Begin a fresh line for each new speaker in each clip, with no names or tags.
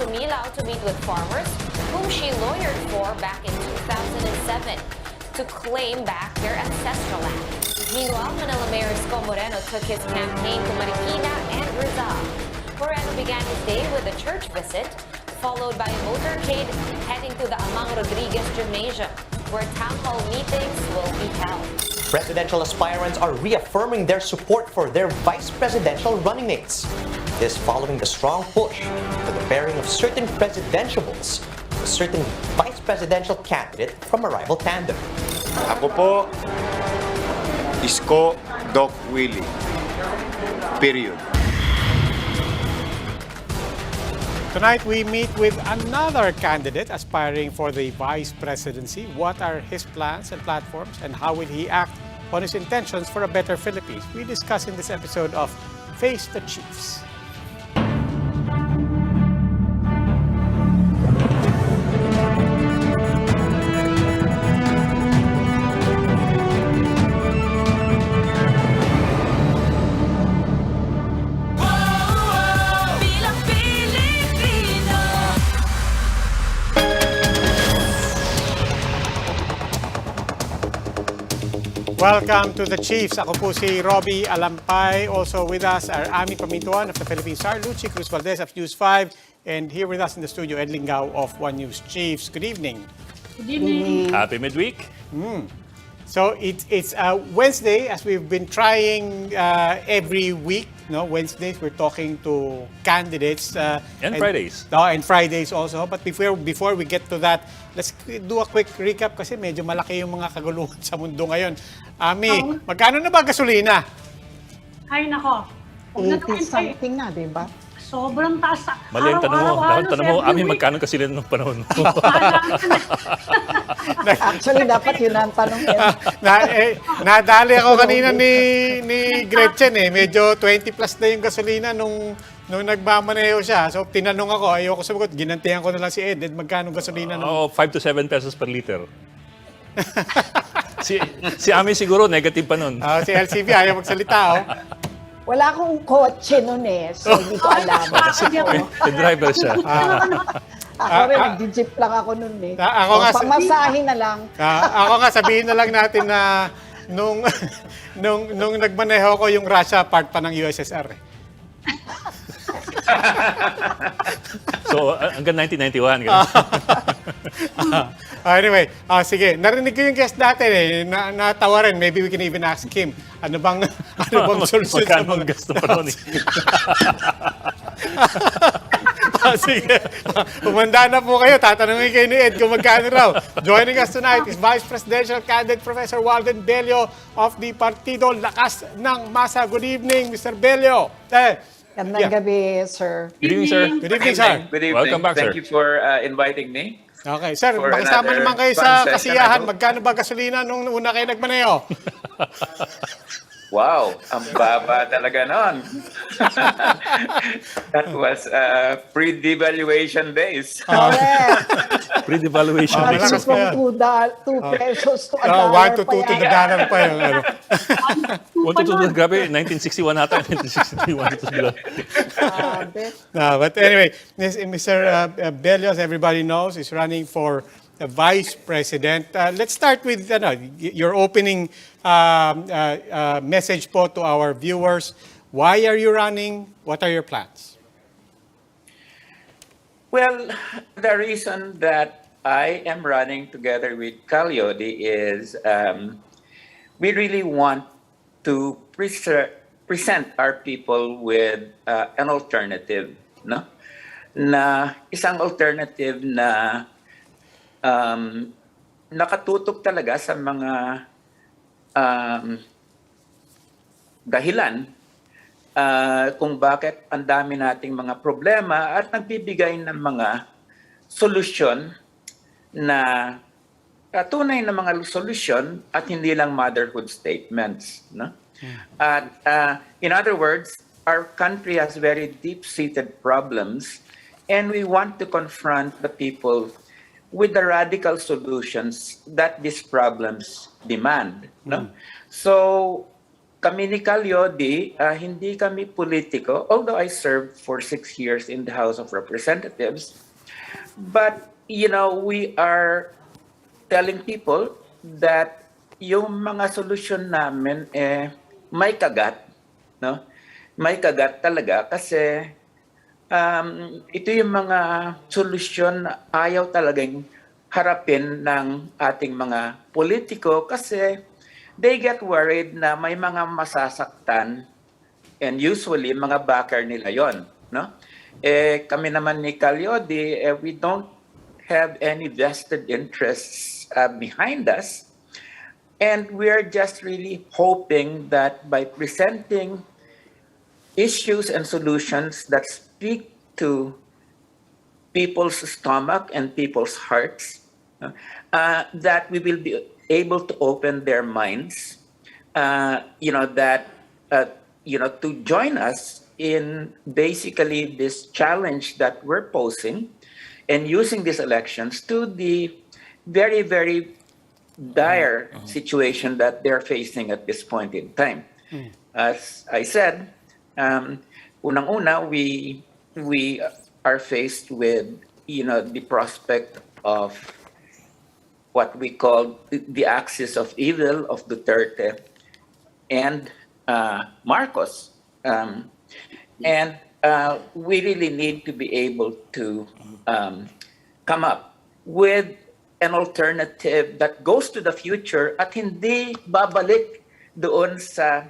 sumilaw to meet with farmers whom she lawyered for back in 2007 to claim back their ancestral land. Meanwhile, Manila Mayor Isko Moreno took his campaign to Marikina and Rizal. Moreno began his day with a church visit, followed by a motorcade heading to the Amang Rodriguez Gymnasium, where town hall meetings will be held.
Presidential aspirants are reaffirming their support for their vice presidential running mates. This following the strong push for the pairing of certain presidentiables with a certain vice presidential candidate from a rival tandem.
Ako po, Isko Doc Willie. Period.
Tonight, we meet with another candidate aspiring for the vice presidency. What are his plans and platforms, and how will he act on his intentions for a better Philippines? We discuss in this episode of Face the Chiefs. Welcome to the Chiefs. Ako po si Robbie Alampay. Also with us are Ami Pamintuan of the Philippine Star, Lucy Cruz Valdez of News 5, and here with us in the studio, Ed Lingao of One News. Chiefs, good evening.
Good evening.
Happy midweek.
So it's Wednesday, as we've been trying every week. No, Wednesdays we're talking to candidates
And Fridays.
And Fridays also. But before we get to that, let's do a quick recap kasi medyo malaki yung mga kaguluhan sa mundo ngayon. Ami, magkano na ba gasolina?
Ay, nako.
80 something na, di ba?
Sobrang taas.
Mali ang tanong mo. Dapat tanong mo, Ami,
every week.
magkano kasi rin ng panahon mo?
Actually, dapat yun ang tanong yun.
Nadali ako kanina ni Gretchen eh. Medyo 20 plus na yung gasolina nung nagmamaneho siya. So tinanong ako, ayoko sabagot, ginantihan ko na lang si Ed, magkano gasolina nung...
5 to 7 pesos per liter. si Ami siguro, negative pa nun.
Si LCV, ayaw magsalita oh.
Wala akong kotse nun eh, so hindi ko alam.
May driver siya.
Ako rin, nag-jeep lang ako nun eh.
Ako nga,
pamasahin na lang.
Ako nga, sabihin na lang natin na nung nagmaneho ko yung Russia part pa ng USSR eh.
So, hanggang 1991.
Anyway, sige. Narinig ko yung guest natin eh. Natawa rin. Maybe we can even ask him. Ano bang solusyon sa
Magkano ang gas ng panahon eh?
Sige. Umanda na po kayo. Tatanungin kayo ni Ed kung magkano raw. Joining us tonight is Vice Presidential Candidate Professor Walden Bello of the Partido Lakas ng Masa. Good evening, Mr. Bello.
Gandang gabi, sir.
Good evening, sir.
Good evening, sir.
Good evening.
Welcome back,
Thank
sir.
you for inviting me.
Okay, sir.
For
Makisama
another
naman kayo
fun
sa
session,
kasiyahan.
I hope.
Magkano ba gasolina nung una kayo nagmaneho?
Wow, ang baba talaga noon. That was pre-devaluation days.
Correct.
Pre-devaluation.
Malakas
From
kaya.
2 pesos to a
$1
dollar
to $2
pa
to the
yan.
dollar pa yung ano.
1 to 2, grabe, 1961 ata, 1961 ito sila.
Grabe.
No, but anyway, Mr. Bello, as everybody knows, is running for vice president. Let's start with your opening message po to our viewers. Why are you running? What are your plans?
Well, the reason that I am running together with Calyodi is we really want to present our people with an alternative, no? Na isang alternative na nakatutok talaga sa mga dahilan kung bakit ang dami nating mga problema at nagbibigay ng mga solusyon na tunay na mga solusyon at hindi lang motherhood statements, no? At in other words, our country has very deep-seated problems and we want to confront the people with the radical solutions that these problems demand, no? So kami ni Calyodi, hindi kami politiko, although I served for 6 years in the House of Representatives. But, we are telling people that yung mga solusyon namin may kagat, no? May kagat talaga kasi ito yung mga solusyon na ayaw talagang harapin ng ating mga politiko kasi they get worried na may mga masasaktan and usually mga backer nila yon, no? Kami naman ni Calyodi, we don't have any vested interests behind us. And we're just really hoping that by presenting issues and solutions that speak to people's stomach and people's hearts, that we will be able to open their minds, to join us in basically this challenge that we're posing and using these elections to the very, very dire situation that they're facing at this point in time. As I said, unang-una, we are faced with, the prospect of what we call the axis of evil of Duterte and Marcos. And we really need to be able to come up with an alternative that goes to the future at hindi babalik doon sa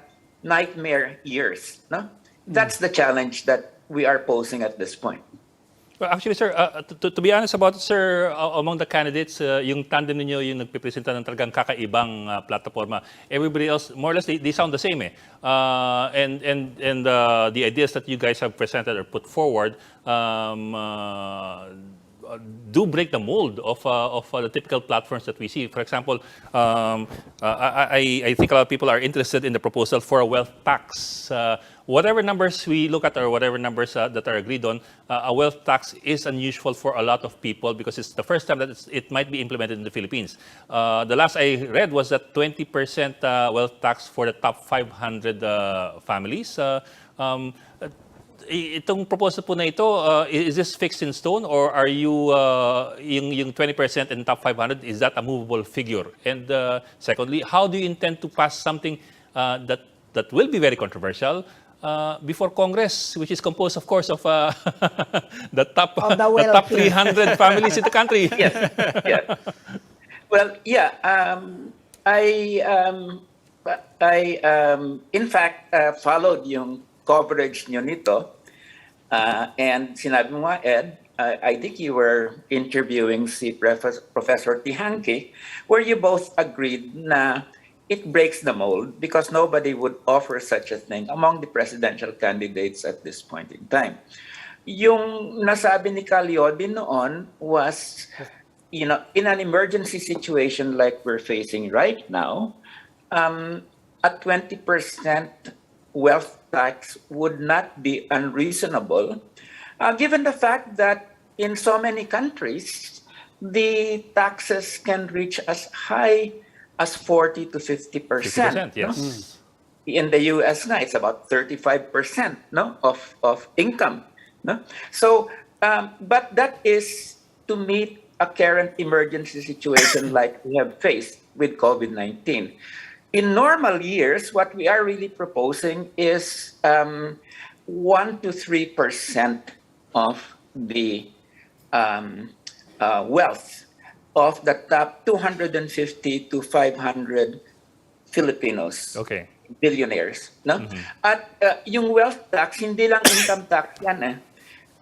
nightmare years. No? That's the challenge that we are posing at this point.
Well, actually, sir, to be honest about it, sir, among the candidates, yung tandem ninyo yung nagpipresenta ng talagang kakaibang plataforma. Everybody else, more or less, they sound the same. And the ideas that you guys have presented or put forward do break the mold of the typical platforms that we see. For example, I think a lot of people are interested in the proposal for a wealth tax. Whatever numbers we look at or whatever numbers that are agreed on, a wealth tax is unusual for a lot of people because it's the first time that it might be implemented in the Philippines. The last I read was that 20% wealth tax for the top 500 families. Itong proposal po na ito, is this fixed in stone or are you, yung 20% in top 500, is that a movable figure? And secondly, how do you intend to pass something that will be very controversial before Congress, which is composed, of course, of the top 300 families in the country?
Yes. Yeah. Well, yeah. I in fact followed yung coverage nyo nito. And sinabi mo nga, Ed, I think you were interviewing si Professor Tihanke, where you both agreed na it breaks the mold because nobody would offer such a thing among the presidential candidates at this point in time. Yung nasabi ni Calyodi noon was, in an emergency situation like we're facing right now, a 20% wealth tax would not be unreasonable, given the fact that in so many countries, the taxes can reach as high as 40 to 50%.
50%, yes.
No? In the US, it's about 35%, no, of income. No? So, but that is to meet a current emergency situation like we have faced with COVID-19. In normal years, what we are really proposing is 1 to 3% of the wealth of the top 250 to 500 Filipinos, billionaires. No? Mm-hmm. At yung wealth tax, hindi lang income tax yan.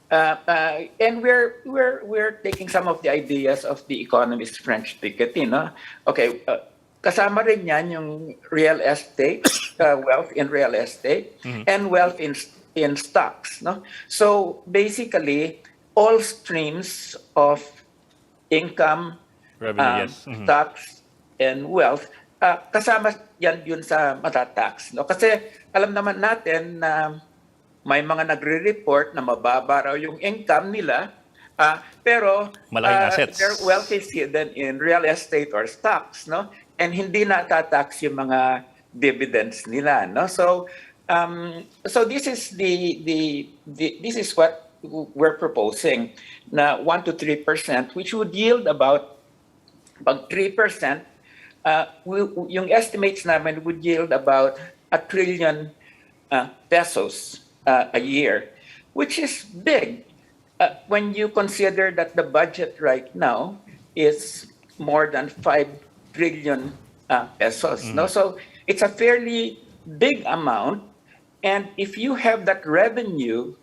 And we're taking some of the ideas of the economist French Piketty. No? Okay. Kasama rin yan yung real estate, wealth in real estate, and wealth in stocks. No? So basically, all streams of income,
revenue,
stocks, and wealth, kasama yan yun sa matatax. No? Kasi alam naman natin na may mga nagre-report na mababa raw yung income nila, pero their wealth is hidden in real estate or stocks, no? And hindi natatax yung mga dividends nila, no? So so this is this is what we're proposing, na 1 to 3%, which would yield about 3%. Yung estimates namin would yield about 1 trillion pesos a year, which is big when you consider that the budget right now is more than 5 trillion pesos. No, so it's a fairly big amount, and if you have that revenue,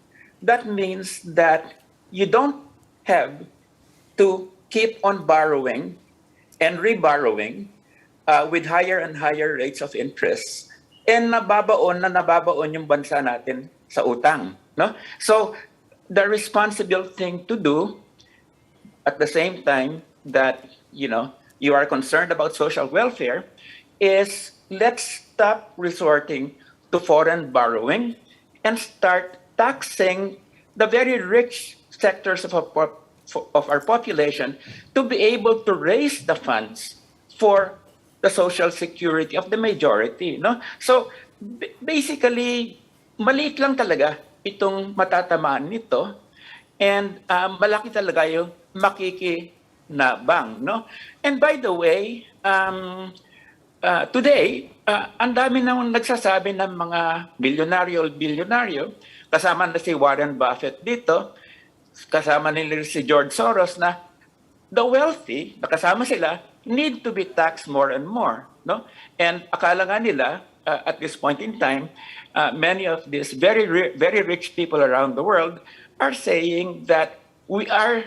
that means that you don't have to keep on borrowing and reborrowing with higher and higher rates of interest, and nababaon yung bansa natin sa utang, no? So the responsible thing to do, at the same time that you are concerned about social welfare, is let's stop resorting to foreign borrowing and start taxing the very rich sectors of our population to be able to raise the funds for the social security of the majority, no? So basically, maliit lang talaga itong matatamaan nito, and malaki talaga yung makikinabang, no? And by the way, today, ang dami nang nagsasabi ng mga bilyonaryo, kasama na si Warren Buffett dito, kasama nila si George Soros, na the wealthy, kasama sila, need to be taxed more and more, no? And akala nga nila, at this point in time, many of these very rich people around the world are saying that we are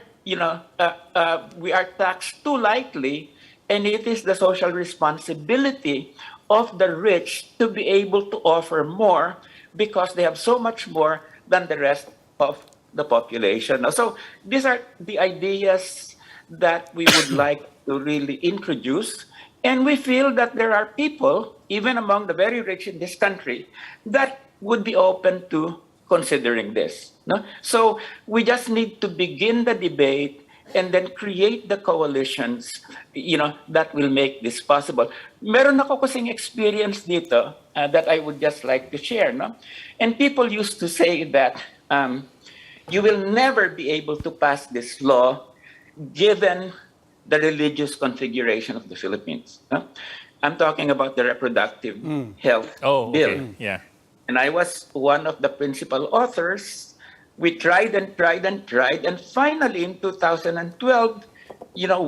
taxed too lightly, and it is the social responsibility of the rich to be able to offer more because they have so much more than the rest of the population. So these are the ideas that we would like to really introduce, and we feel that there are people, even among the very rich in this country, that would be open to considering this, no? So we just need to begin the debate and then create the coalitions, that will make this possible. Meron ako kasing experience dito that I would just like to share, no? And people used to say that you will never be able to pass this law given the religious configuration of the Philippines, no? I'm talking about the reproductive health bill.
Okay. Yeah.
And I was one of the principal authors. We tried and tried and tried, and finally in 2012,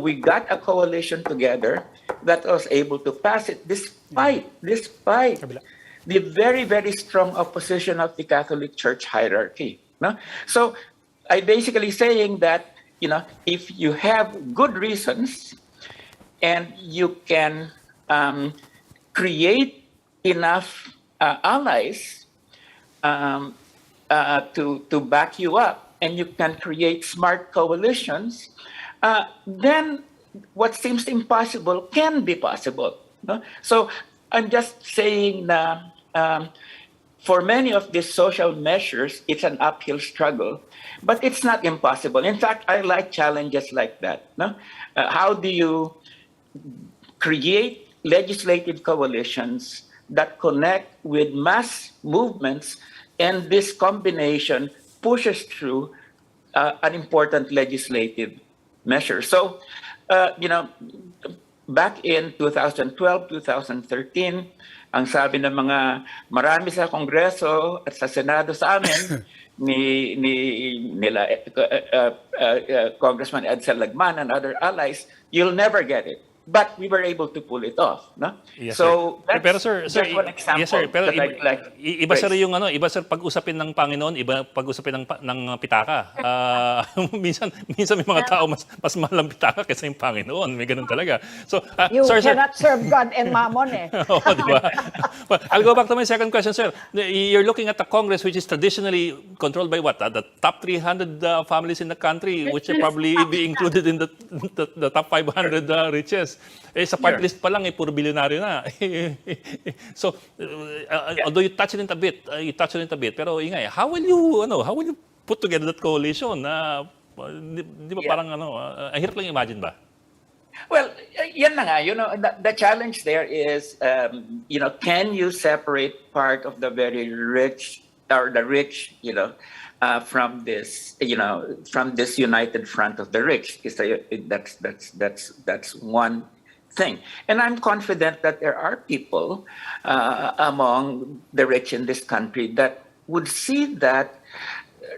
we got a coalition together that was able to pass it despite the very, very strong opposition of the Catholic Church hierarchy, no? So I basically saying that, if you have good reasons and you can create enough allies to back you up, and you can create smart coalitions, then what seems impossible can be possible, no? So I'm just saying that for many of these social measures, it's an uphill struggle, but it's not impossible. In fact, I like challenges like that, no? How do you create legislative coalitions that connect with mass movements, and this combination pushes through an important legislative measure? So, back in 2012, 2013, ang sabi ng mga marami sa Kongreso at sa Senado sa amin, nila Congressman Edsel Lagman and other allies, you'll never get it. But we were able to pull it off, no?
Yes,
so
sir. Pero sir,
just one example.
yes sir, pero
that I'd like
iba sir yung iba sir pag-usapin ng Panginoon, iba pag-usapin ng pitaka. Minsan may mga tao mas mahal ang pitaka kaysa yung Panginoon, may ganun talaga. So,
You
sir,
cannot serve God and Mammon eh.
Oo, di ba? Well, I'll go back to my second question, sir. You're looking at the Congress, which is traditionally controlled by what? The top 300 families in the country, which will probably be included in the top 500 richest. Sa part list pa lang, puro bilyonaryo na. So, although you touch it a bit, pero ingay, how will you put together that coalition? Di ba parang ang hirap lang imagine ba?
Well, yan na nga, the challenge there is, can you separate part of the very rich or the rich, from this, from this united front of the rich? That's one thing. And I'm confident that there are people among the rich in this country that would see that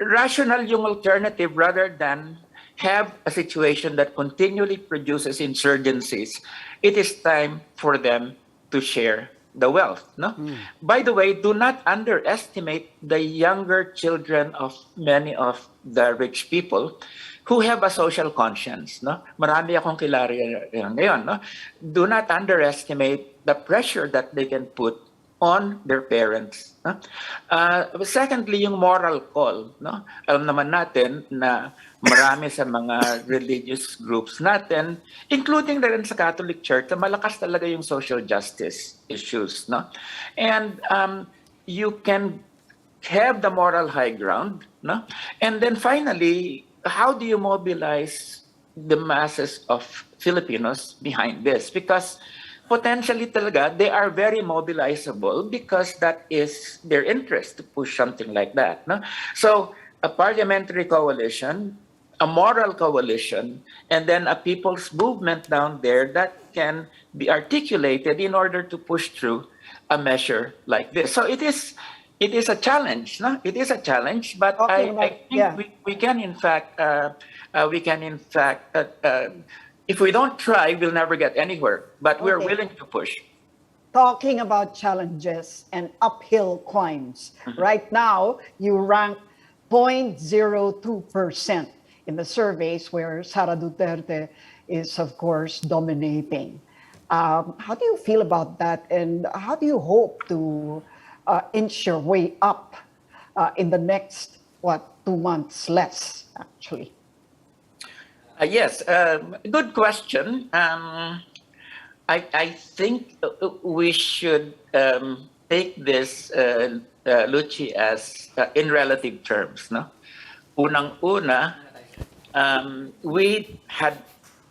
rational yung alternative rather than have a situation that continually produces insurgencies. It is time for them to share the wealth. No? By the way, do not underestimate the younger children of many of the rich people who have a social conscience. No? Marami akong kilala ngayon. No? Do not underestimate the pressure that they can put on their parents. No? Secondly, yung moral call. No? Alam naman natin na marami sa mga religious groups natin, including na rin sa Catholic Church, na malakas talaga yung social justice issues. No? And you can have the moral high ground. No? And then finally, how do you mobilize the masses of Filipinos behind this? Because potentially talaga, they are very mobilizable because that is their interest to push something like that. No? So a parliamentary coalition, a moral coalition, and then a people's movement down there that can be articulated in order to push through a measure like this. So it is a challenge. No? It is a challenge, but I think we can in fact, if we don't try, we'll never get anywhere. But we're willing to push.
Talking about challenges and uphill climbs, right now you rank 0.02% in the surveys where Sara Duterte is, of course, dominating. How do you feel about that? And how do you hope to inch your way up in the next, 2 months less, actually?
Yes, good question. I think we should take this, Luci, as in relative terms. No? Unang-una,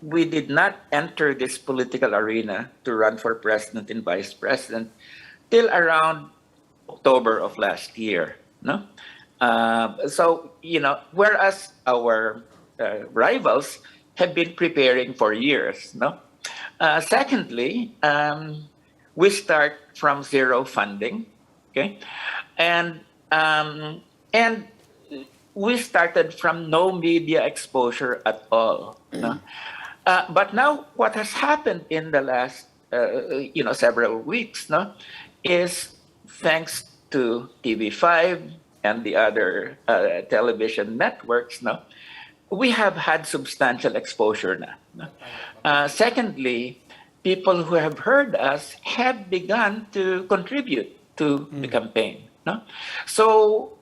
we did not enter this political arena to run for president and vice president till around October of last year. No? So, whereas our rivals have been preparing for years. No? Secondly, we start from zero funding, okay, and we started from no media exposure at all. No? But now, what has happened in the last several weeks, no, is thanks to TV5 and the other television networks, no, we have had substantial exposure now. Secondly, people who have heard us have begun to contribute to the campaign. No? So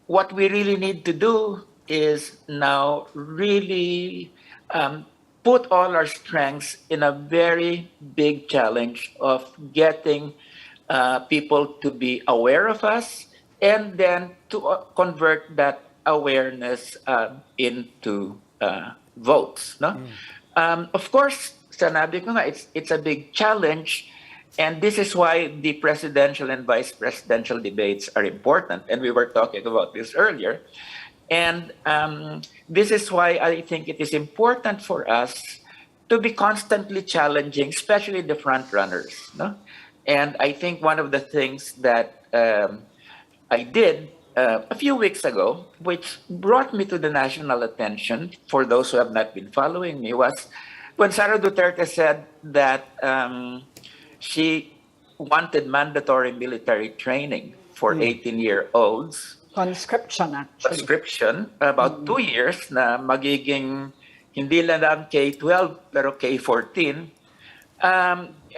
what we really need to do is now really put all our strengths in a very big challenge of getting people to be aware of us and then to convert that awareness into votes. No? Of course, sanabi ko nga, it's a big challenge, and this is why the presidential and vice presidential debates are important, and we were talking about this earlier. And this is why I think it is important for us to be constantly challenging, especially the front runners. No? And I think one of the things that I did a few weeks ago, which brought me to the national attention for those who have not been following me, was when Sara Duterte said that she wanted mandatory military training for 18-year-olds.
Conscription, actually.
Conscription, about 2 years na magiging hindi lang K-12 pero K-14.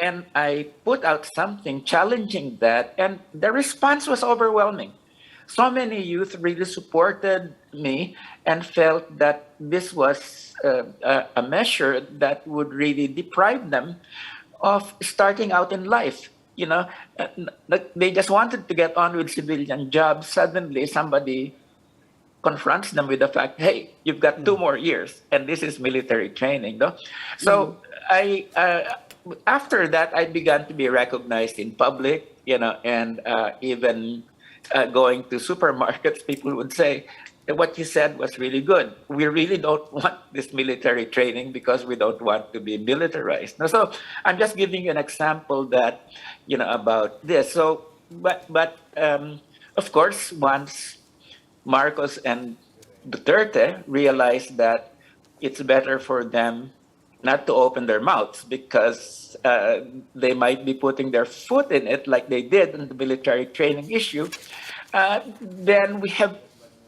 And I put out something challenging that, and the response was overwhelming. So many youth really supported me and felt that this was a measure that would really deprive them of starting out in life. They just wanted to get on with civilian jobs. Suddenly, somebody confronts them with the fact, hey, you've got 2 more years, and this is military training, no? So I after that, I began to be recognized in public, and even going to supermarkets, people would say, what you said was really good. We really don't want this military training because we don't want to be militarized. Now, so I'm just giving you an example that, about this. So, but of course, once Marcos and Duterte realized that it's better for them not to open their mouths because they might be putting their foot in it like they did in the military training issue, then we have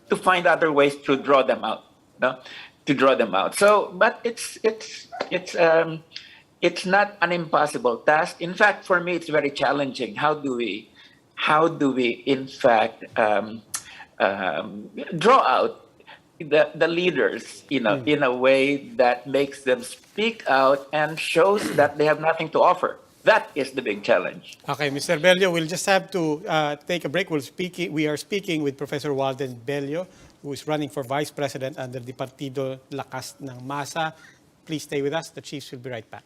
to find other ways to draw them out, no? To draw them out. So, but it's not an impossible task. In fact, for me, it's very challenging. How do we, in fact, draw out the leaders, in a way that makes them speak out and shows that they have nothing to offer? That is the big challenge.
Okay, Mr. Bello, we'll just have to take a break. We are speaking with Professor Walden Bello, who is running for Vice President under the Partido Lakas ng Masa. Please stay with us. The Chiefs will be right back.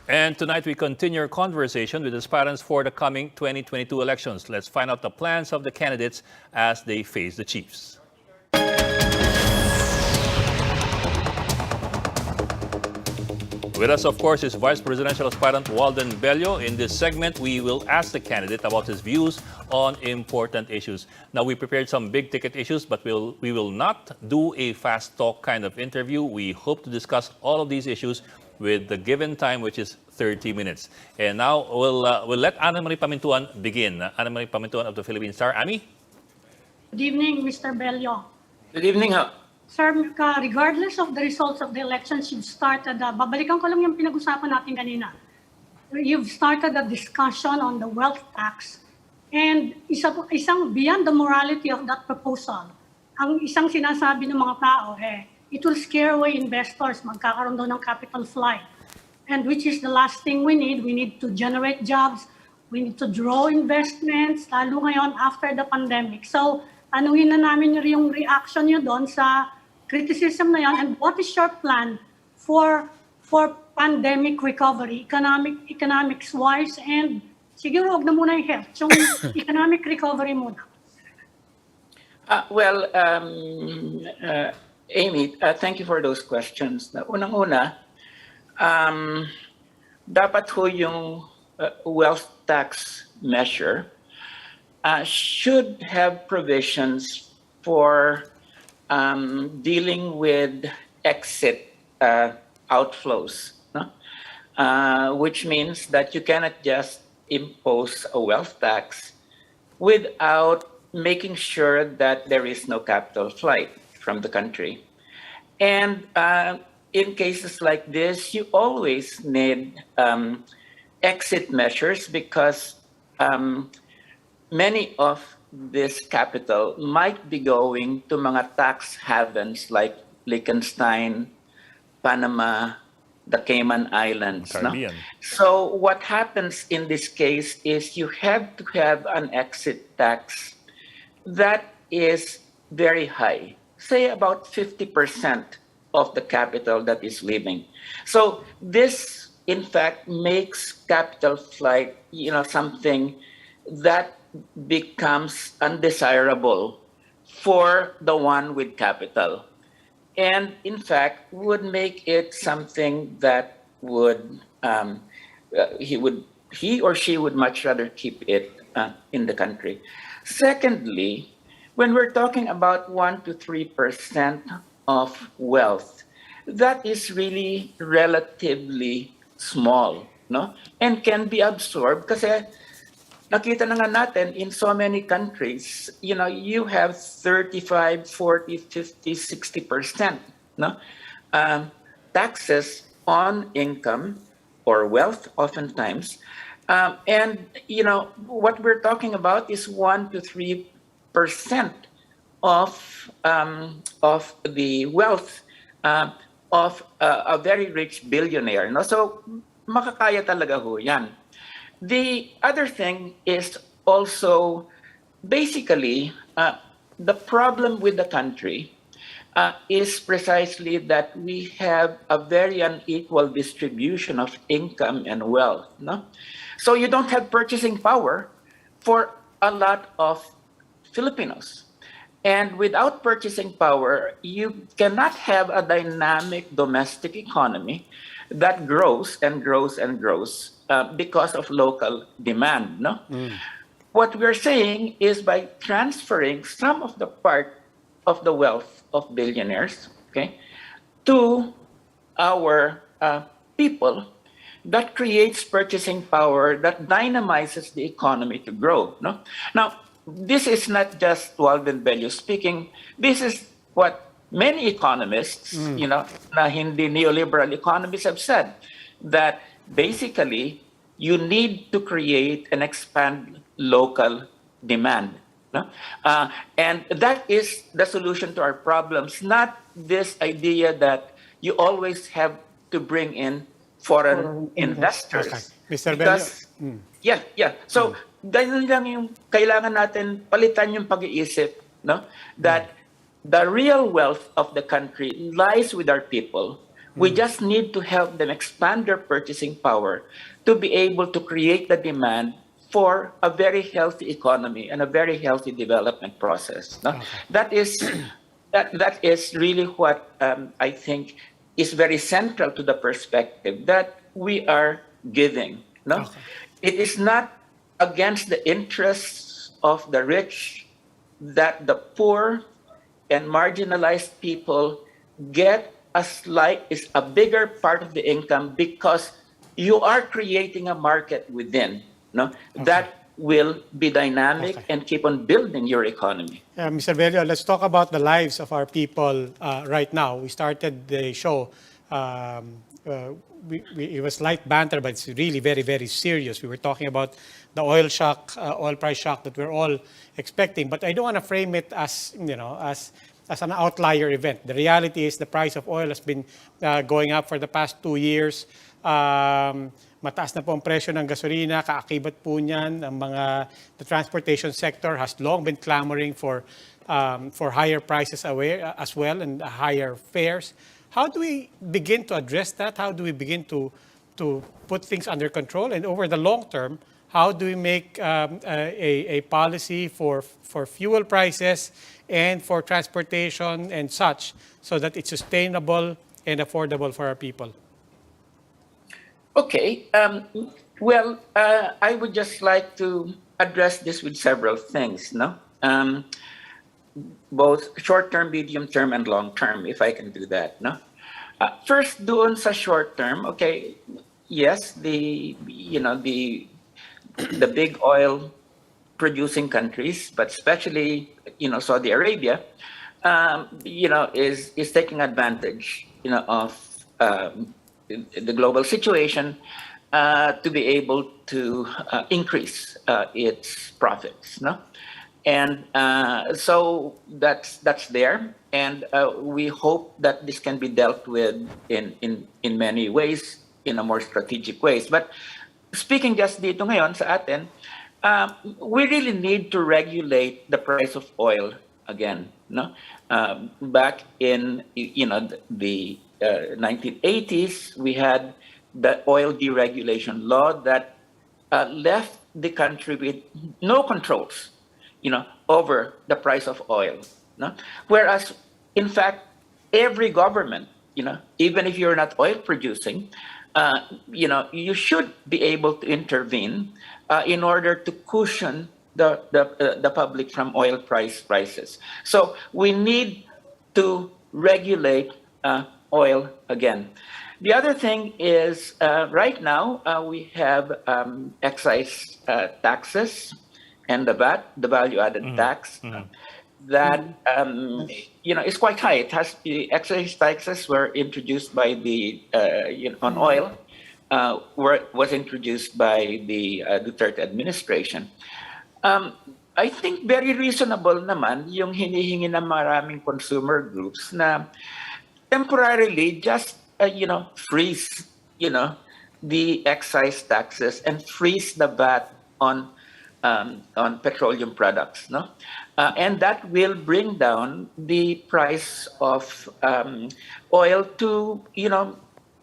And tonight we continue our conversation with aspirants for the coming 2022 elections. Let's find out the plans of the candidates as they face the chiefs. With us, of course, is Vice Presidential Aspirant Walden Bello. In this segment, we will ask the candidate about his views on important issues. Now, we prepared some big-ticket issues, but we will not do a fast talk kind of interview. We hope to discuss all of these issues with the given time, which is 30 minutes. And now, we'll let Ana Marie Pamintuan begin. Ana Marie Pamintuan of the Philippine Star. Ami?
Good evening, Mr. Bello.
Good evening, ho.
Sir, regardless of the results of the elections, you've started, babalikan ko lang yung pinag-usapan natin kanina. You've started a discussion on the wealth tax. And isang beyond the morality of that proposal, ang isang sinasabi ng mga tao, it will scare away investors, magkakaroon daw ng capital flight. And which is the last thing we need. We need to generate jobs. We need to draw investments, lalo ngayon after the pandemic. So, tanungin na namin yung reaction nyo doon sa criticism na yan, and what is your plan for pandemic recovery, economics-wise, and siguro huwag na muna yung health, yung economic recovery muna.
Amy, thank you for those questions. Unang-una, dapat ho yung wealth tax measure should have provisions for dealing with exit outflows, no? Which means that you cannot just impose a wealth tax without making sure that there is no capital flight from the country. And in cases like this, you always need exit measures because many of this capital might be going to mga tax havens like Liechtenstein, Panama, the Cayman Islands. No? So what happens in this case is you have to have an exit tax that is very high, say about 50% of the capital that is leaving. So this, in fact, makes capital flight, something that becomes undesirable for the one with capital, and in fact would make it something that would he or she would much rather keep it in the country. Secondly, when we're talking about 1 to 3% of wealth, that is really relatively small, no, and can be absorbed kasi nakita na nga natin in so many countries, you have 35, 40, 50, 60%, no? Taxes on income or wealth oftentimes. And, what we're talking about is 1 to 3% of the wealth of a very rich billionaire. No? So, makakaya talaga ho yan. The other thing is also basically the problem with the country is precisely that we have a very unequal distribution of income and wealth. No? So you don't have purchasing power for a lot of Filipinos. And without purchasing power, you cannot have a dynamic domestic economy that grows and grows and grows because of local demand. No? What we're saying is by transferring some of the part of the wealth of billionaires, okay, to our people, that creates purchasing power that dynamizes the economy to grow. No? Now, this is not just Walden Bello speaking. This is what many economists, na hindi neoliberal economists have said, that basically you need to create and expand local demand. No? And that is the solution to our problems, not this idea that you always have to bring in foreign investors.
Okay. Mr. Bello.
Yeah. So, ganun lang yung kailangan natin palitan yung pag-iisip, no? That the real wealth of the country lies with our people. We just need to help them expand their purchasing power to be able to create the demand for a very healthy economy and a very healthy development process. No?
Okay.
That is really what I think is very central to the perspective that we are giving. No, it is not against the interests of the rich that the poor and marginalized people get is a bigger part of the income, because you are creating a market within, no, that will be dynamic and keep on building your economy.
Mr. Velio, let's talk about the lives of our people right now. We started the show. It was light banter, but it's really very, very serious. We were talking about the oil shock, oil price shock that we're all expecting. But I don't want to frame it as, as an outlier event. The reality is the price of oil has been going up for the past 2 years. Mataas na po ang presyo ng gasolina, kaakibat po niyan. The transportation sector has long been clamoring for higher prices as well and higher fares. How do we begin to address that? How do we begin to put things under control? And over the long term, how do we make a policy for fuel prices and for transportation and such, so that it's sustainable and affordable for our people?
Okay. Well, I would just like to address this with several things, no? Both short-term, medium-term, and long-term, if I can do that, no? First, doon sa short-term, okay, yes, the big oil producing countries, but especially, Saudi Arabia, is taking advantage, of the global situation to be able to increase its profits, no? And so that's there, and we hope that this can be dealt with in many ways, in a more strategic ways. But speaking just dito ngayon sa atin, we really need to regulate the price of oil again, no? Back in the 1980s, we had the oil deregulation law that left the country with no controls, over the price of oil, no? Whereas, in fact, every government, even if you're not oil producing, you should be able to intervene in order to cushion the public from oil prices. So we need to regulate oil again. The other thing is, right now we have excise taxes and the VAT, the value-added tax, that is quite high. It has the excise taxes were introduced by the on oil, was introduced by the Duterte administration. I think very reasonable naman yung hinihingi ng maraming consumer groups na temporarily just freeze the excise taxes and freeze the VAT on petroleum products, no? And that will bring down the price of oil to,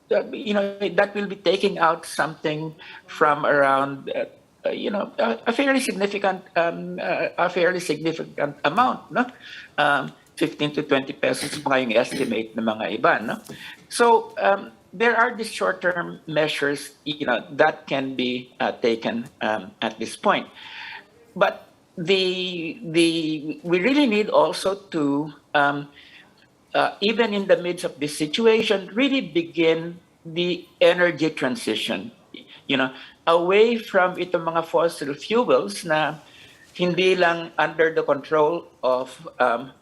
that will be taking out something from around, a fairly significant amount, no? 15 to 20 pesos pa yung estimate ng mga iba, no? So there are these short-term measures, that can be taken at this point. But we really need also to, even in the midst of this situation, really begin the energy transition, away from itong mga fossil fuels na hindi lang under the control of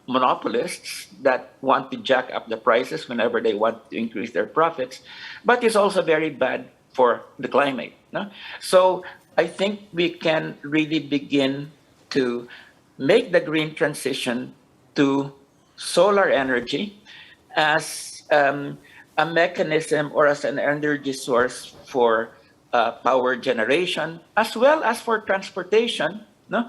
monopolists that want to jack up the prices whenever they want to increase their profits, but it's also very bad for the climate, no? So I think we can really begin to make the green transition to solar energy as a mechanism or as an energy source for power generation, as well as for transportation, no?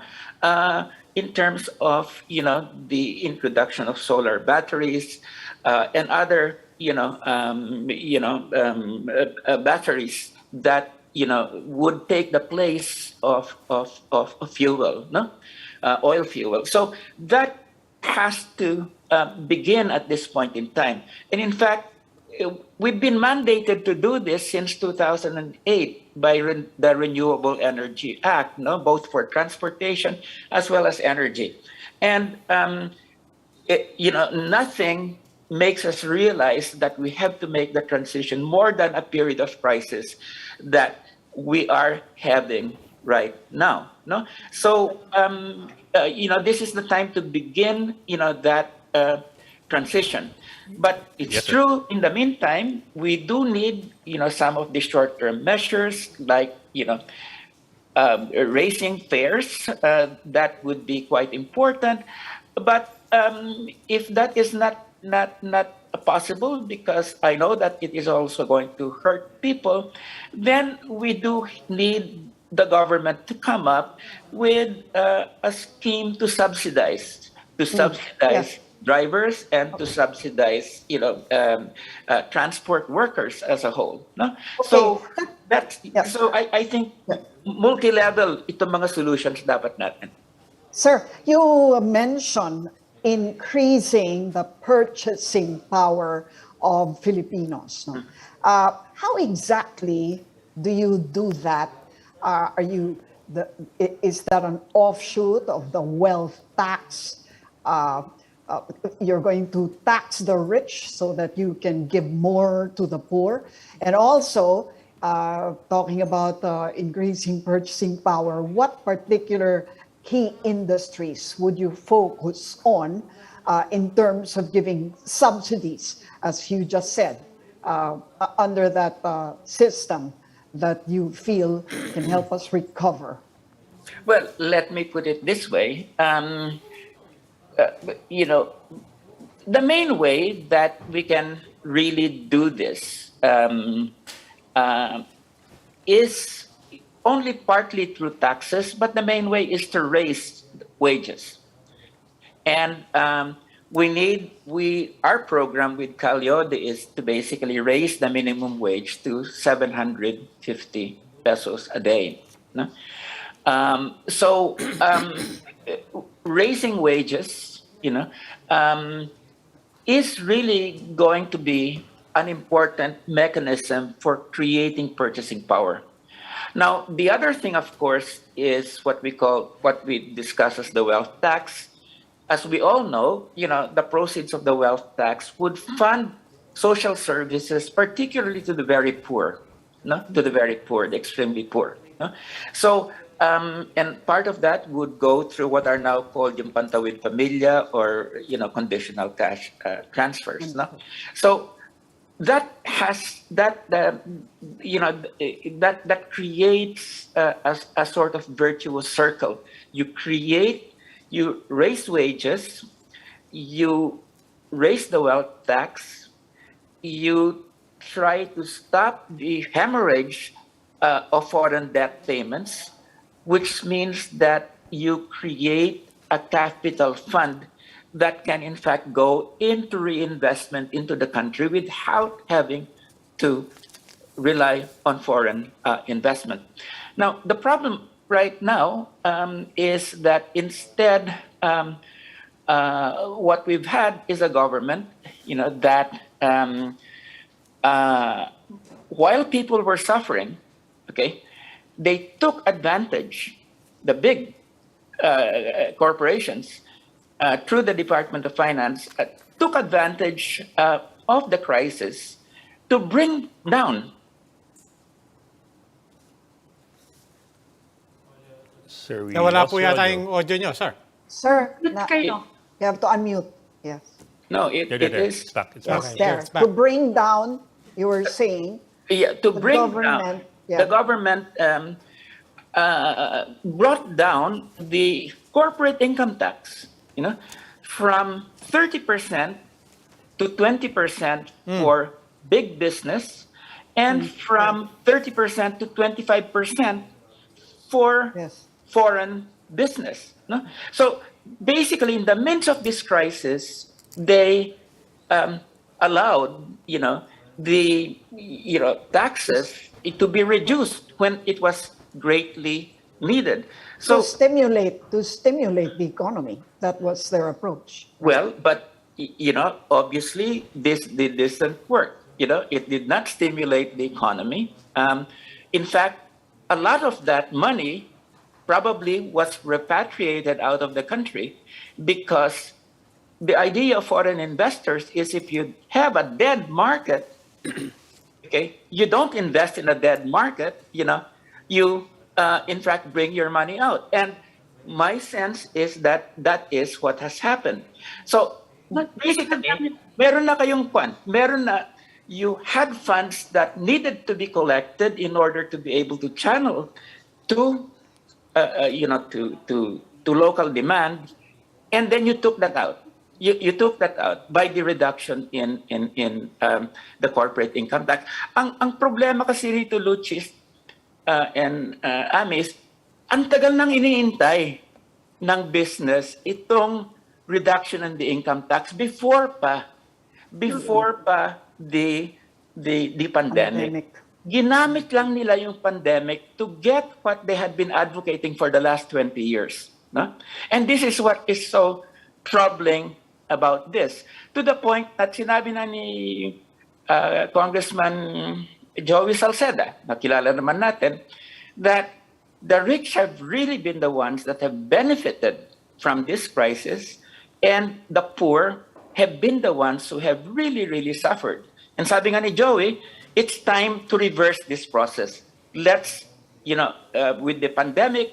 In terms of the introduction of solar batteries and other batteries that would take the place of fuel, no? Oil fuel. So that has to begin at this point in time. And in fact, we've been mandated to do this since 2008 by the Renewable Energy Act, no, both for transportation as well as energy. And nothing makes us realize that we have to make the transition more than a period of crisis that we are having right now. No, so this is the time to begin, that transition. But it's
Yes, sir.
true. In the meantime, we do need, some of the short-term measures, like raising fares. That would be quite important. But if that is not possible, because I know that it is also going to hurt people, then we do need the government to come up with a scheme to subsidize
Yes.
drivers and to subsidize transport workers as a whole, no? So that's
Yes.
so I think multi-level itong mga solutions dapat natin.
Sir, you mentioned increasing the purchasing power of Filipinos. No? How exactly do you do that? Is that an offshoot of the wealth tax? You're going to tax the rich so that you can give more to the poor. And also, talking about increasing purchasing power, what particular key industries would you focus on in terms of giving subsidies, as you just said, under that system that you feel can help us recover?
Well, let me put it this way. The main way that we can really do this is only partly through taxes, but the main way is to raise wages. And our program with Calyode is to basically raise the minimum wage to 750 pesos a day. No? Raising wages, is really going to be an important mechanism for creating purchasing power. Now, the other thing, of course, is what we discuss as the wealth tax. As we all know, the proceeds of the wealth tax would fund social services, particularly to the very poor, no? To the very poor, the extremely poor. No? So, and part of that would go through what are now called yung Pantawid Pamilya, or conditional cash transfers. No? So that creates a sort of virtuous circle. You raise wages, you raise the wealth tax, you try to stop the hemorrhage of foreign debt payments, which means that you create a capital fund that can in fact go into reinvestment into the country without having to rely on foreign investment. Now, the problem right now is that instead, what we've had is a government, that while people were suffering, okay, they took advantage, the big corporations, through the Department of Finance, took advantage of the crisis to bring down.
Sir, we
Nawala
lost
po
your
yata
audio.
yung audio nyo, sir.
Sir,
Ulit kayo.
you have to unmute. Yes.
No, it
There.
is
It's back. It's
Yes,
back.
Okay,
there.
it's back.
To bring down, you were saying,
to
the
bring down.
government, yeah.
The government brought down the corporate income tax, from 30% to 20% for big business, and from 30% to 25% for
Yes.
foreign business. No? So basically, in the midst of this crisis, they allowed, the taxes to be reduced when it was greatly needed.
To
So
stimulate the economy. That was their approach.
well, but obviously this didn't work. it did not stimulate the economy. In fact, a lot of that money probably was repatriated out of the country because the idea of foreign investors is if you have a dead market, okay, you don't invest in a dead market, you in fact bring your money out. And my sense is that that is what has happened. So
But
basically, meron na kayong fund, you had funds that needed to be collected in order to be able to channel to to local demand, and then you took that out. You took that out by the reduction in the corporate income tax. Ang problema kasi rito, Luchis and Amis, ang tagal nang iniintay ng business itong reduction in the income tax before pa the pandemic. Ginamit lang nila yung pandemic to get what they had been advocating for the last 20 years. No? And this is what is so troubling about this. To the point that sinabi na ni Congressman Joey Salceda, nakilala naman natin, that the rich have really been the ones that have benefited from this crisis, and the poor have been the ones who have really, really suffered. And sabi nga ni Joey, it's time to reverse this process. Let's, with the pandemic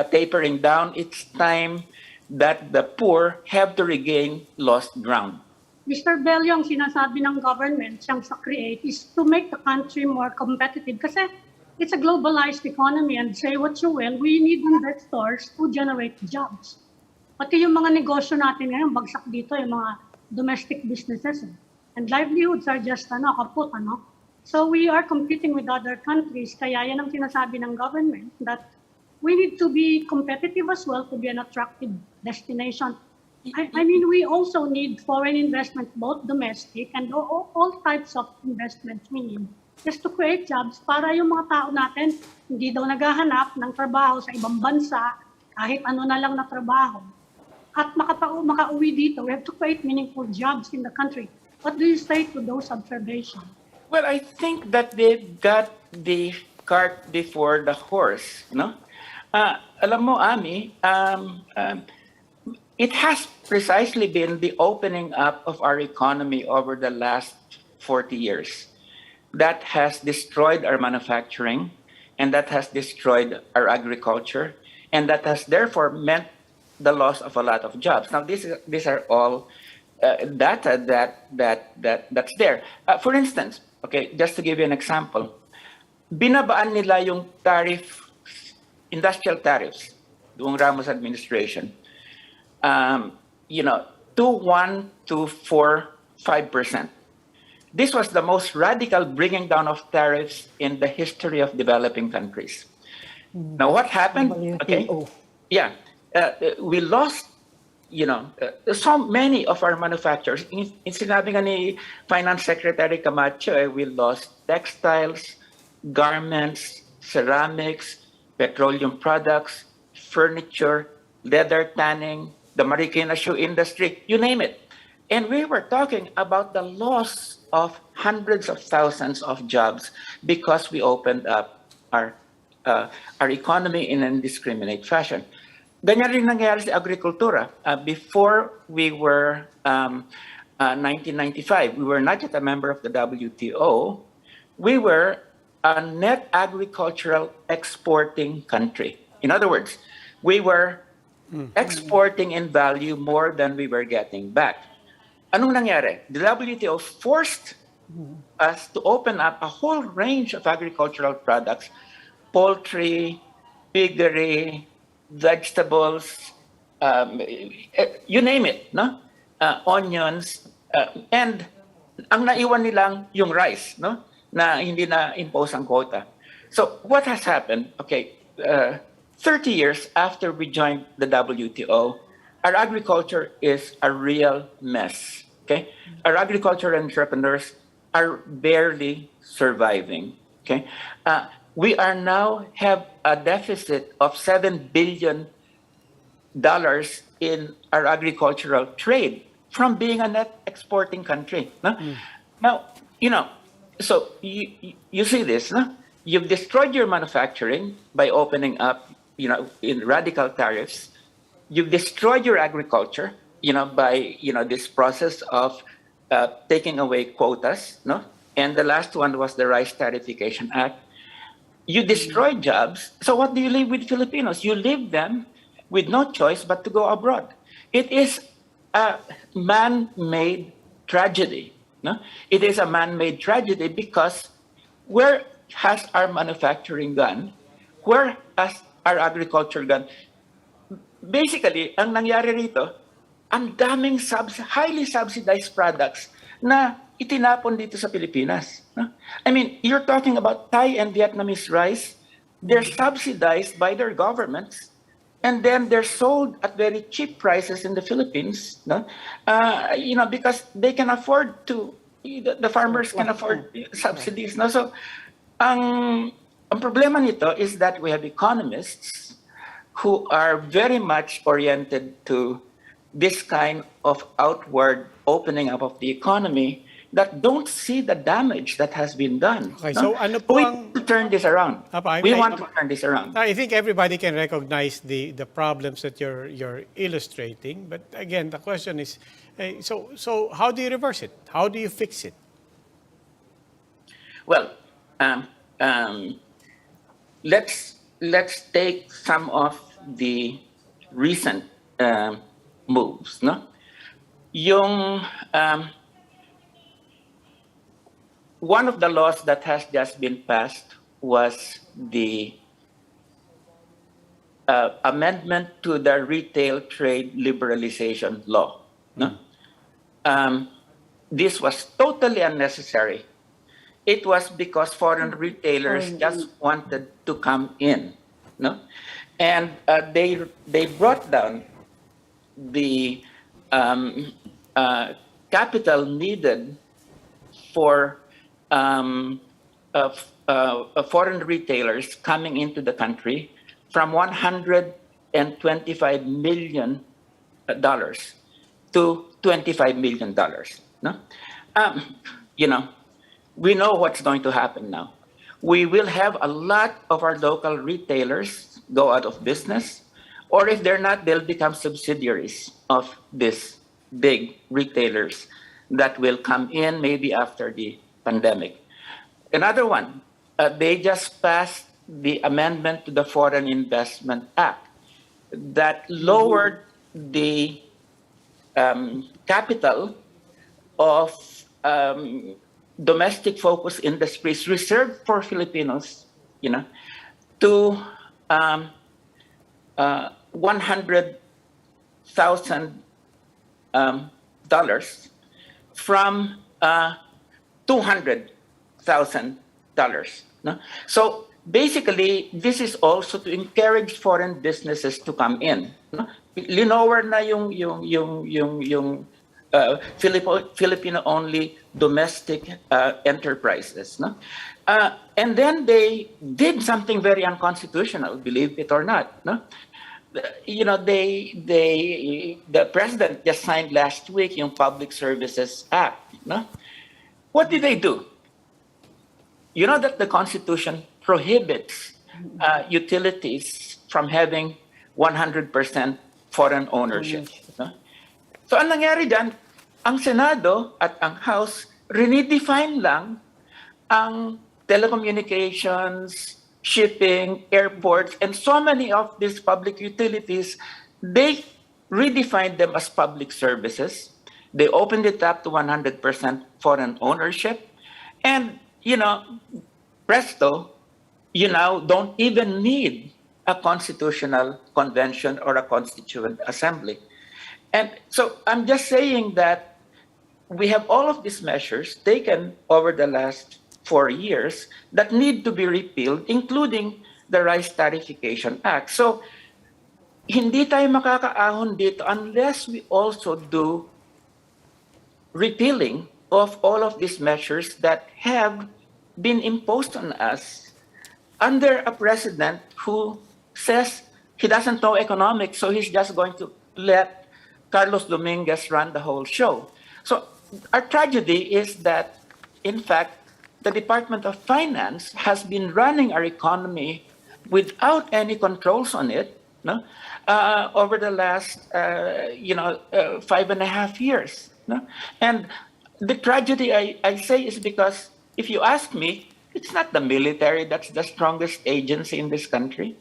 tapering down, it's time that the poor have to regain lost ground.
Mr. Bell, yung sinasabi ng government, siyang sa CREATE, is to make the country more competitive. Kasi it's a globalized economy, and say what you will, we need investors to generate jobs. Pati yung mga negosyo natin ngayon, bagsak dito, yung mga domestic businesses. And livelihoods are just kaput. So we are competing with other countries. Kaya yan ang sinasabi ng government, that we need to be competitive as well to be an attractive destination. I mean, we also need foreign investment, both domestic and all types of investments we need, just to create jobs para yung mga tao natin hindi daw naghahanap ng trabaho sa ibang bansa, kahit ano na lang na trabaho. At makauwi dito, we have to create meaningful jobs in the country. What do you say to those observations?
Well, I think that they've got the cart before the horse, no? Alam mo, Ami, it has precisely been the opening up of our economy over the last 40 years that has destroyed our manufacturing, and that has destroyed our agriculture, and that has therefore meant the loss of a lot of jobs. Now, these are all data that's there. For instance, okay, just to give you an example, binabaan nila yung industrial tariffs, doong Ramos administration, to 1 to 5%. This was the most radical bringing down of tariffs in the history of developing countries. Now, what happened? Okay, we lost, so many of our manufacturers. In sinabi nga ni Finance Secretary Camacho, we lost textiles, garments, ceramics, petroleum products, furniture, leather tanning, the Marikina shoe industry, you name it. And we were talking about the loss of hundreds of thousands of jobs because we opened up our economy in an indiscriminate fashion. Ganyan rin nangyari sa agrikultura. Before we were 1995, we were not yet a member of the WTO. We were a net agricultural exporting country. In other words, we were exporting in value more than we were getting back. Anong nangyari? The WTO forced us to open up a whole range of agricultural products, poultry, piggery, vegetables, you name it, no? Onions, and ang naiwan nilang yung rice, no? Na hindi na impose ang quota. So what has happened? Okay, 30 years after we joined the WTO, our agriculture is a real mess. Okay, our agricultural entrepreneurs are barely surviving. Okay, we are now have a deficit of $7 billion in our agricultural trade from being a net exporting country. No? Now, you know, so you see this, no? You've destroyed your manufacturing by opening up, in radical tariffs. You've destroyed your agriculture, by, this process of taking away quotas, no? And the last one was the Rice Tariffication Act. You destroy jobs. So what do you leave with Filipinos? You leave them with no choice but to go abroad. It is a man-made tragedy. No? It is a man-made tragedy because where has our manufacturing gone? Where has our agriculture gone? Basically, ang nangyari rito, ang daming highly subsidized products na itinapon dito sa Pilipinas. No? I mean, you're talking about Thai and Vietnamese rice. They're subsidized by their governments, and then they're sold at very cheap prices in the Philippines. No? Because they can afford to, the farmers can afford subsidies. No? So, ang problema nito is that we have economists who are very much oriented to this kind of outward opening up of the economy that don't see the damage that has been done.
Okay,
no?
so ano po
we
ang-
want to turn this around. We want to turn this around.
I think everybody can recognize the problems that you're illustrating, but again, the question is, so how do you reverse it? How do you fix it?
Well, let's take some of the recent moves. No, yung one of the laws that has just been passed was the amendment to the retail trade liberalization law. No, this was totally unnecessary. It was because foreign retailers just wanted to come in, no, and they brought down the capital needed for foreign retailers coming into the country from $125 million to $25 million. No, we know what's going to happen now. We will have a lot of our local retailers go out of business, or if they're not, they'll become subsidiaries of these big retailers that will come in maybe after the pandemic. Another one, they just passed the amendment to the Foreign Investment Act that lowered the capital of domestic focus industries reserved for Filipinos, to $100,000 from $200,000. No? So basically, this is also to encourage foreign businesses to come in. No? Linower na yung Filipino-only domestic enterprises. No? And then they did something very unconstitutional, believe it or not. No? The president just signed last week yung Public Services Act. No? What did they do? You know that the Constitution prohibits utilities from having 100% foreign ownership. No? So ang nangyari dyan, ang Senado at ang House redefine lang ang telecommunications, shipping, airports, and so many of these public utilities. They redefined them as public services. They opened it up to 100% foreign ownership. And, presto, you now don't even need a constitutional convention or a constituent assembly. And so I'm just saying that we have all of these measures taken over the last 4 years that need to be repealed, including the Rice Tariffication Act. So hindi tayo makakaahon dito unless we also do repealing of all of these measures that have been imposed on us under a president who says he doesn't know economics, so he's just going to let Carlos Dominguez run the whole show. So our tragedy is that in fact, the Department of Finance has been running our economy without any controls on it, no? Over the last, 5.5 years. No? And the tragedy I say is because if you ask me, it's not the military that's the strongest agency in this country.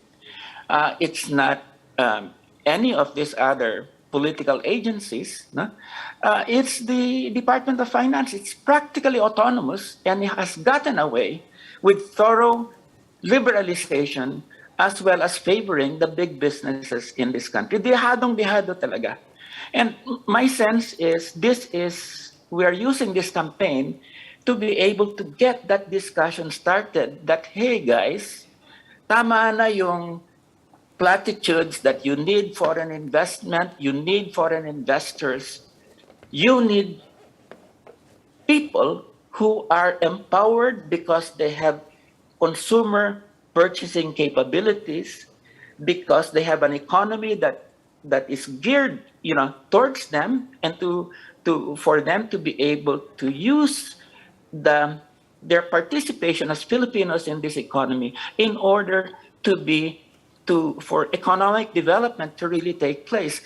It's not any of these other political agencies. No? It's the Department of Finance. It's practically autonomous, and it has gotten away with thorough liberalization as well as favoring the big businesses in this country. Dehadong-dehado talaga. And my sense is we are using this campaign to be able to get that discussion started that, hey guys, tama na yung platitudes that you need foreign investment, you need foreign investors, you need people who are empowered because they have consumer purchasing capabilities, because they have an economy that is geared, towards them, and for them to be able to use their participation as Filipinos in this economy in order for economic development to really take place.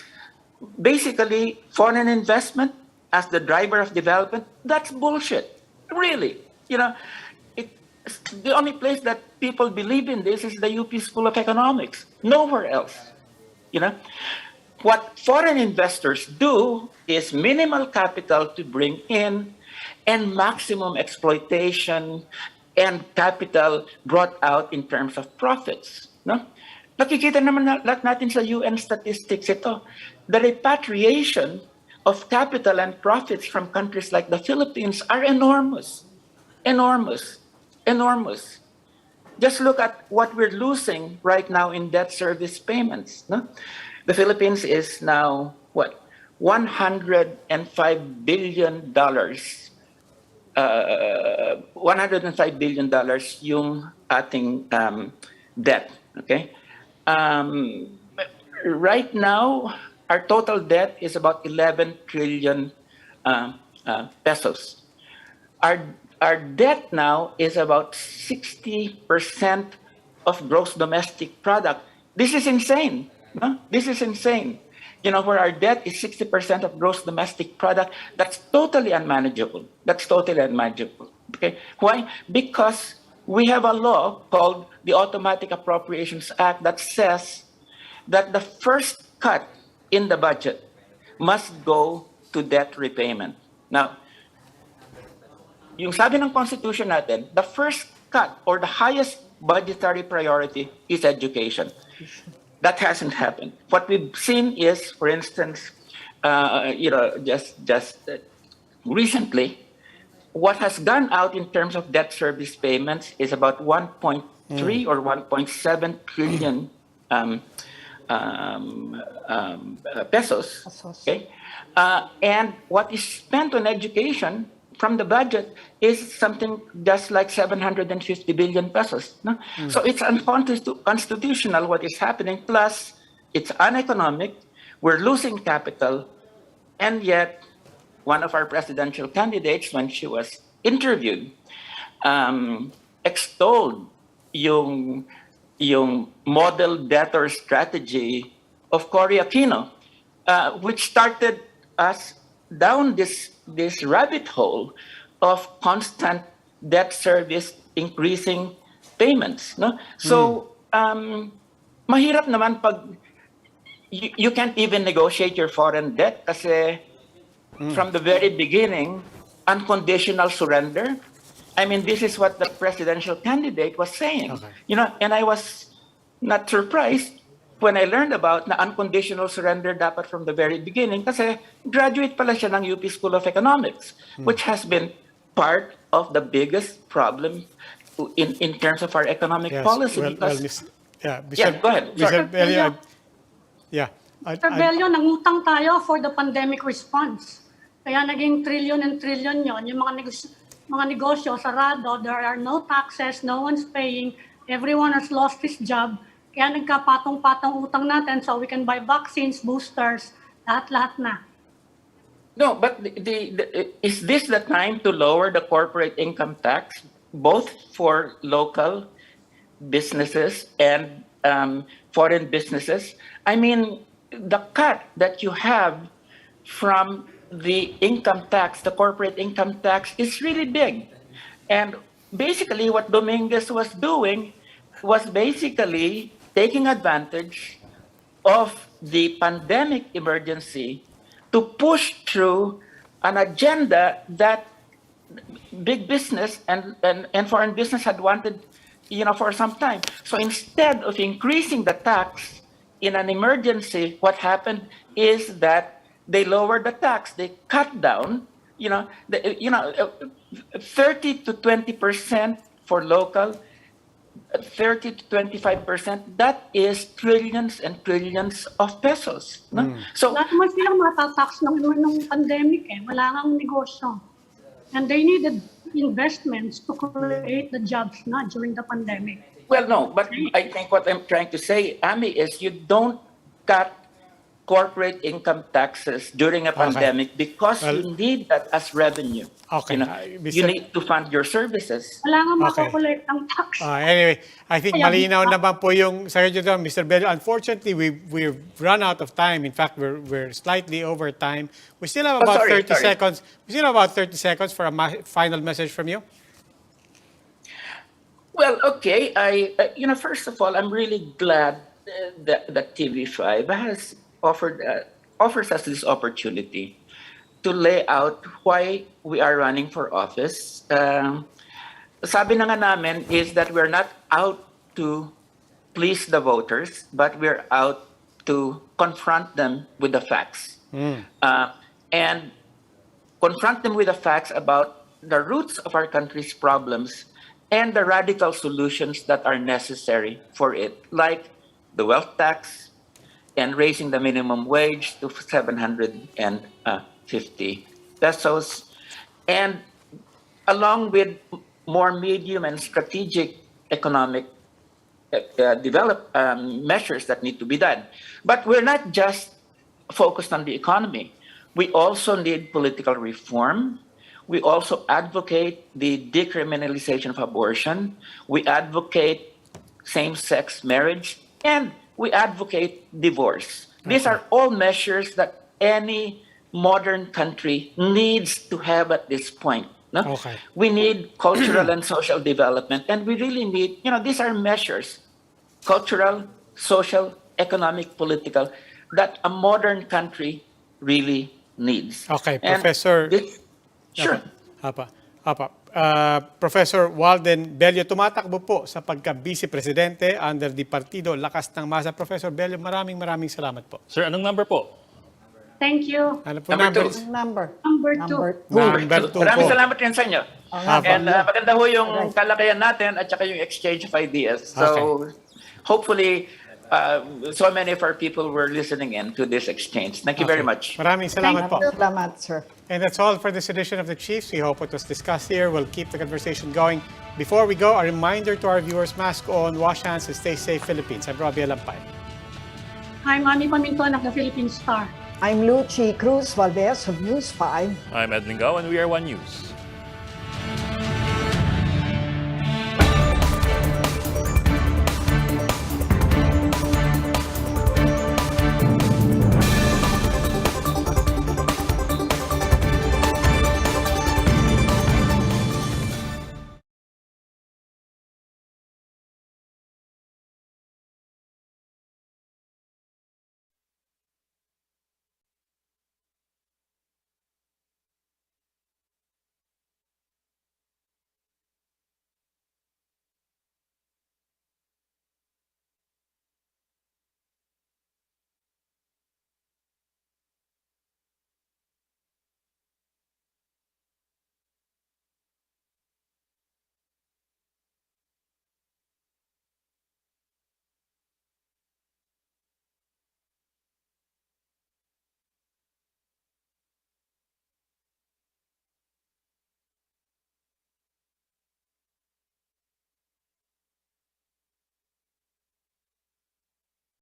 Basically, foreign investment as the driver of development, that's bullshit. Really. The only place that people believe in this is the UP School of Economics. Nowhere else. What foreign investors do is minimal capital to bring in and maximum exploitation and capital brought out in terms of profits. No? Nakikita naman lahat natin sa UN statistics ito. The repatriation of capital and profits from countries like the Philippines are enormous. Enormous. Enormous. Just look at what we're losing right now in debt service payments. No? The Philippines is now, $105 billion. $105 billion yung ating debt. Okay? Right now, our total debt is about 11 trillion pesos. Our debt now is about 60% of gross domestic product. This is insane. No? This is insane. Where our debt is 60% of gross domestic product, that's totally unmanageable. That's totally unmanageable. Okay? Why? Because we have a law called the Automatic Appropriations Act that says that the first cut in the budget must go to debt repayment. Now, yung sabi ng Constitution natin, the first cut or the highest budgetary priority is education. That hasn't happened. What we've seen is, for instance, just recently, what has gone out in terms of debt service payments is about 1.3 or 1.7 trillion pesos. Okay, and what is spent on education from the budget is something just like 750 billion pesos. No? So it's unconstitutional what is happening, plus it's uneconomic, we're losing capital, and yet one of our presidential candidates, when she was interviewed, extolled yung model debtor strategy of Cory Aquino, which started us down this rabbit hole of constant debt service increasing payments. No? So, mahirap naman pag you can't even negotiate your foreign debt kasi from the very beginning, unconditional surrender. I mean, this is what the presidential candidate was saying. Okay. And I was not surprised when I learned about na unconditional surrender dapat from the very beginning kasi graduate pala siya ng UP School of Economics, which has been part of the biggest problem in terms of our economic policy.
Go ahead.
Sir
Bello,
Sir Bello, nangutang tayo for the pandemic response. Kaya naging trillion and trillion yon. Yung mga negosyo sarado, there are no taxes, no one's paying, everyone has lost his job. Kaya nagkapatong-patong utang natin so we can buy vaccines, boosters, lahat-lahat na.
No, but is this the time to lower the corporate income tax, both for local businesses and foreign businesses? I mean, the cut that you have from the income tax, the corporate income tax, is really big. And basically, what Dominguez was doing was basically taking advantage of the pandemic emergency to push through an agenda that big business and foreign business had wanted, for some time. So instead of increasing the tax in an emergency, what happened is that they lowered the tax. They cut down, 30 to 20% for local, 30 to 25%. That is trillions and trillions of pesos. No? So
Wala naman silang matatax nung pandemic eh. Wala nang negosyo. And they needed investments to create the jobs na during the pandemic.
Well, no, but I think what I'm trying to say, Ami, is you don't cut corporate income taxes during a pandemic because you need that as revenue.
Okay.
You need to fund your services.
Wala nga
Okay.
makakulit ang tax.
Anyway, I think
Kaya-
malinaw naman po yung sagot nyo doon, Mr. Bello. Unfortunately, we've run out of time. In fact, we're slightly over time. We still have about 30 seconds. We still have about 30 seconds for a final message from you.
Well, okay. First of all, I'm really glad that TV5 has offers us this opportunity to lay out why we are running for office. Sabi na nga namin is that we're not out to please the voters, but we're out to confront them with the facts. And confront them with the facts about the roots of our country's problems and the radical solutions that are necessary for it, like the wealth tax and raising the minimum wage to 750 pesos, and along with more medium and strategic economic measures that need to be done. But we're not just focused on the economy. We also need political reform. We also advocate the decriminalization of abortion. We advocate same-sex marriage, and we advocate divorce. These are all measures that any modern country needs to have at this point. No?
Okay.
We need cultural and social development, and we really need, these are measures, cultural, social, economic, political, that a modern country really needs.
Okay,
And
Professor.
Sure.
Professor Walden Bello, tumatakbo po sa pagka-vice presidente under the Partido Lakas ng Masa. Professor Bello, maraming salamat po.
Sir, anong number po?
Thank you.
Ano po
Number
number?
Number.
Number 2.
Number 2
Maraming
po.
salamat rin sa inyo. And maganda ho yung kalakayan natin at saka yung exchange of ideas. So hopefully, so many of our people were listening in to this exchange. Thank you very much.
Maraming salamat po.
Salamat, sir.
And that's all for this edition of the Chiefs. We hope what was discussed here will keep the conversation going. Before we go, a reminder to our viewers, mask on, wash hands, and stay safe, Philippines. I'm Robbie Alampay.
I'm Ani Pamintuan of the Philippine Star.
I'm Lucy Cruz Valdez of News 5.
I'm Ed Lingao, and we are One News.